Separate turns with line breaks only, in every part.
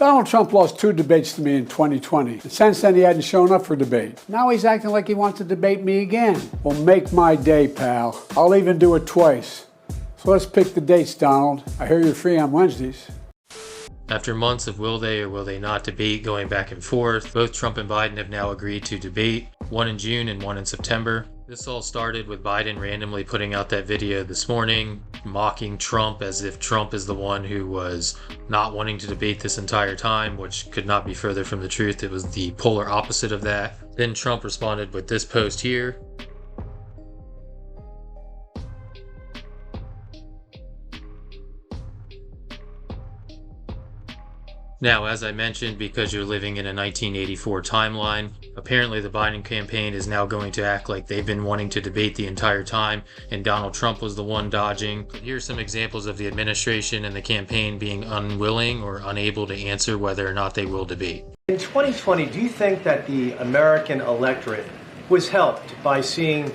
Donald Trump lost 2 debates to me in 2020. And since then, he hadn't shown up for debate. Now he's acting like he wants to debate me again. Well, make my day, pal. I'll even do it twice. So let's pick the dates, Donald. I hear you're free on Wednesdays.
After months of will they or will they not debate going back and forth, both Trump and Biden have now agreed to debate, one in June and one in September. This all started with Biden randomly putting out that video this morning, mocking Trump as if Trump is the one who was not wanting to debate this entire time, which could not be further from the truth. It was the polar opposite of that. Then Trump responded with this post here. Now, as I mentioned, because you're living in a 1984 timeline, apparently the Biden campaign is now going to act like they've been wanting to debate the entire time and Donald Trump was the one dodging. Here's some examples of the administration and the campaign being unwilling or unable to answer whether or not they will debate.
In 2020, do you think that the American electorate was helped by seeing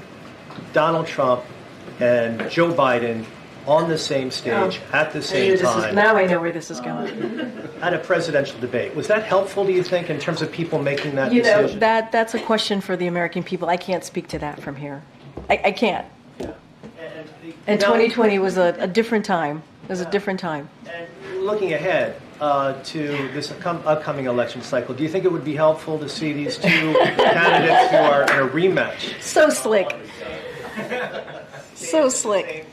Donald Trump and Joe Biden on the same stage at the same time?
Now I know where this is going.
At a presidential debate. Was that helpful, do you think, in terms of people making that decision?
That's a question for the American people. I can't speak to that from here. I can't.
Yeah.
And 2020 was a different time. It was a different time.
And looking ahead to this upcoming election cycle, do you think it would be helpful to see these two candidates who are in a rematch?
So slick. So slick.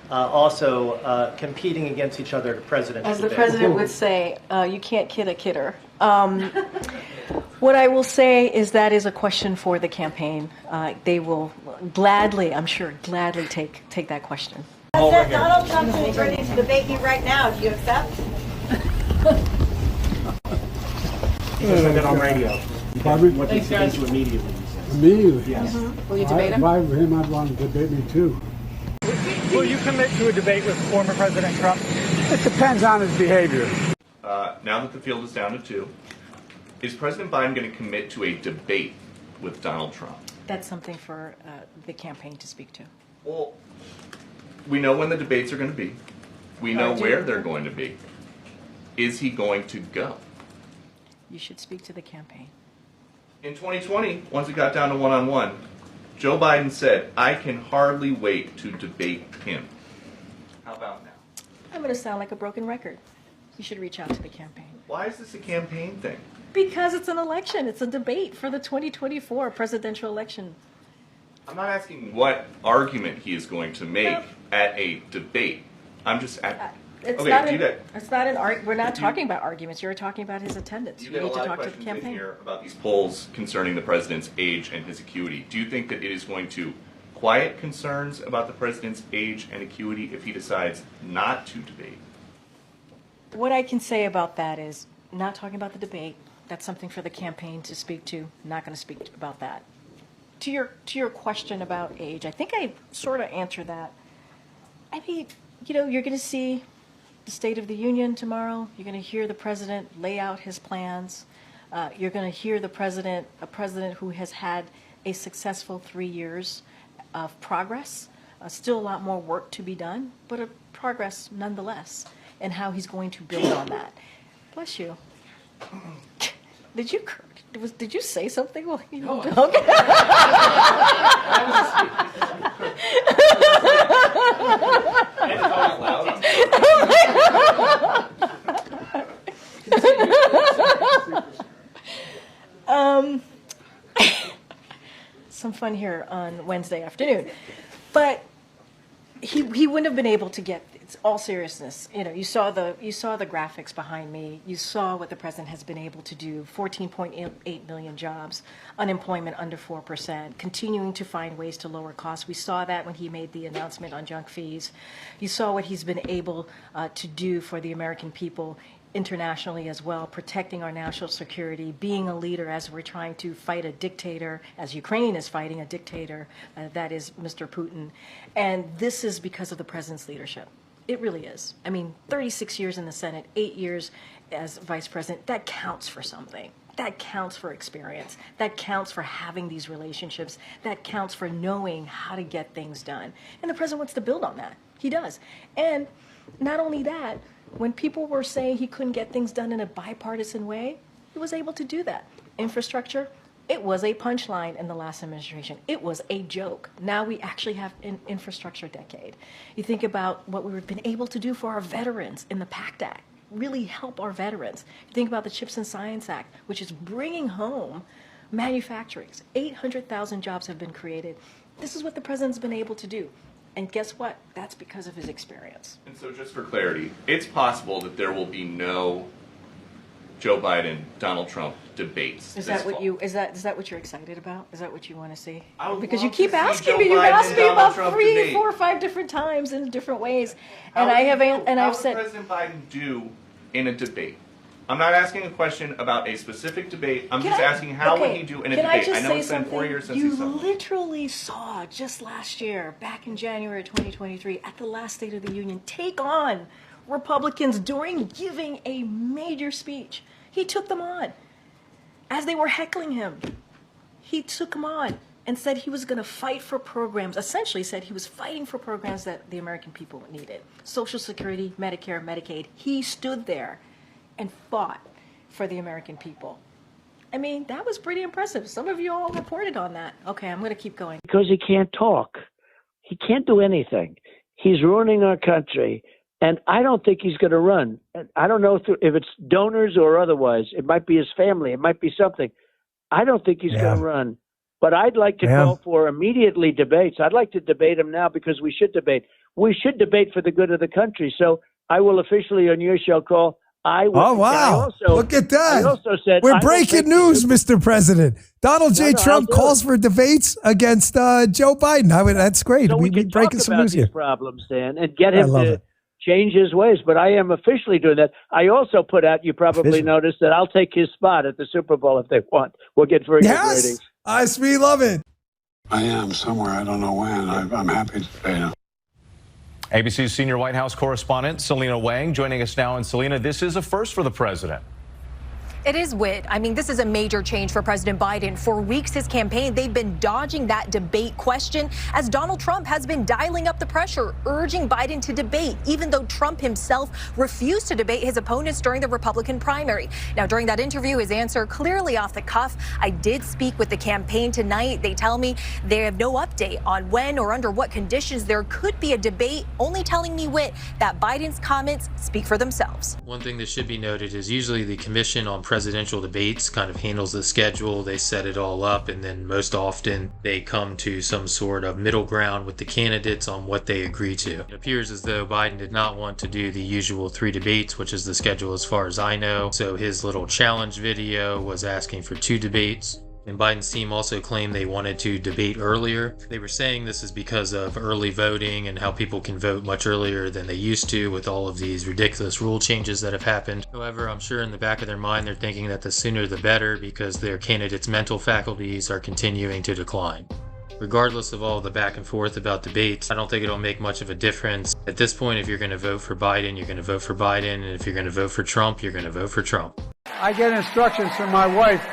Also competing against each other at a presidential
As the
debate.
president would say, you can't kid a kidder. What I will say is that is a question for the campaign. They will gladly, I'm sure, gladly take that question.
President Donald Trump is ready to debate you right now. Do you accept?
He just said that on radio. What
Thanks, guys.
to immediately?
Immediately?
Yes.
Will you debate him?
If I were him, I'd want to debate me too.
Will you commit to a debate with former President Trump?
It depends on his behavior.
Now that the field is down to 2, is President Biden going to commit to a debate with Donald Trump?
That's something for the campaign to speak to.
Well, we know when the debates are going to be. We know where they're going to be. Is he going to go?
You should speak to the campaign.
In 2020, once it got down to one-on-one, Joe Biden said, I can hardly wait to debate him. How about now?
I'm going to sound like a broken record. You should reach out to the campaign.
Why is this a campaign thing?
Because it's an election. It's a debate for the 2024 presidential election.
I'm not asking what argument he is going to make at a debate. I'm just asking.
It's not an we're not talking about arguments. You're talking about his attendance.
You
You
get a
need to
lot of
talk to the
questions in
campaign.
here about these polls concerning the president's age and his acuity. Do you think that it is going to quiet concerns about the president's age and acuity if he decides not to debate?
What I can say about that is not talking about the debate. That's something for the campaign to speak to. Not going to speak about that. To your question about age, I think I sort of answered that. I mean, you're going to see the State of the Union tomorrow. You're going to hear the president lay out his plans. You're going to hear a president who has had a successful 3 years of progress. Still a lot more work to be done, but a progress nonetheless, and how he's going to build on that. Bless you. Did you say something? Well, okay. Some fun here on Wednesday afternoon, but he wouldn't have been able to get. It's all seriousness. You saw the graphics behind me. You saw what the president has been able to do. 14.8 million jobs, unemployment under 4%, continuing to find ways to lower costs. We saw that when he made the announcement on junk fees. You saw what he's been able to do for the American people internationally as well, protecting our national security, being a leader as we're trying to fight a dictator, as Ukraine is fighting a dictator, that is Mr. Putin. And this is because of the president's leadership. It really is. I mean, 36 years in the Senate, 8 years as vice president, that counts for something. That counts for experience. That counts for having these relationships. That counts for knowing how to get things done. And the president wants to build on that. He does. And not only that, When people were saying he couldn't get things done in a bipartisan way, he was able to do that. Infrastructure, it was a punchline in the last administration. It was a joke. Now we actually have an infrastructure decade. You think about what we've been able to do for our veterans in the PACT Act, really help our veterans. You think about the CHIPS and Science Act, which is bringing home manufacturing. 800,000 jobs have been created. This is what the president's been able to do. And guess what? That's because of his experience.
And so just for clarity, it's possible that there will be no Joe Biden, Donald Trump debates.
Is that what you're excited about? Is that what you want to see?
I would
Because you
love
keep
to see
asking
Joe
me. You've
Biden
asked
and
me
Donald
about
Trump
3,
debate.
4, 5 different times in different ways,
How
and
would
I've said.
President Biden do in a debate? I'm not asking a question about a specific debate. I'm just asking how would he do in a debate? I know it's been 4 years since he's
You
done.
literally saw just last year, back in January 2023, at the last State of the Union, take on Republicans during giving a major speech. He took them on. As they were heckling him, he took them on and said he was going to fight for programs, essentially said he was fighting for programs that the American people needed. Social Security, Medicare, Medicaid. He stood there and fought for the American people. I mean, that was pretty impressive. Some of you all reported on that. Okay, I'm going to keep going.
Because he can't talk. He can't do anything. He's ruining our country. And I don't think he's going to run. I don't know if it's donors or otherwise. It might be his family. It might be something. I don't think he's going to run. But I'd like to call for immediately debates. I'd like to debate him now because we should debate. We should debate for the good of the country. So I will officially on your show call.
Oh, wow. Look at that.
I also said,
we're breaking news, Mr. President. Donald J. Trump calls for debates against Joe Biden. That's great.
So we
we're
can
breaking
talk
some
about
news
these
here.
problems, Dan, and get him
love
to
it.
change his ways. But I am officially doing that. I also put out, you probably noticed, that I'll take his spot at the Super Bowl if they want. We'll get very good ratings.
Yes, we love it.
I am somewhere. I don't know when. I'm happy to debate him.
ABC's senior White House correspondent Selena Wang joining us now. And Selena, this is a first for the president.
It is, Whit. I mean, this is a major change for President Biden. For weeks, his campaign, they've been dodging that debate question as Donald Trump has been dialing up the pressure, urging Biden to debate, even though Trump himself refused to debate his opponents during the Republican primary. Now, during that interview, his answer clearly off the cuff. I did speak with the campaign tonight. They tell me they have no update on when or under what conditions there could be a debate, only telling me, Whit, that Biden's comments speak for themselves.
One thing that should be noted is usually the Commission on Presidential Debates kind of handles the schedule. They set it all up, and then most often they come to some sort of middle ground with the candidates on what they agree to. It appears as though Biden did not want to do the usual 3 debates, which is the schedule as far as I know. So his little challenge video was asking for 2 debates. And Biden's team also claimed they wanted to debate earlier. They were saying this is because of early voting and how people can vote much earlier than they used to with all of these ridiculous rule changes that have happened. However, I'm sure in the back of their mind they're thinking that the sooner the better because their candidates' mental faculties are continuing to decline. Regardless of all the back and forth about debates, I don't think it'll make much of a difference. At this point, if you're going to vote for Biden, you're going to vote for Biden. And if you're going to vote for Trump, you're going to vote for Trump.
I get instructions from my wife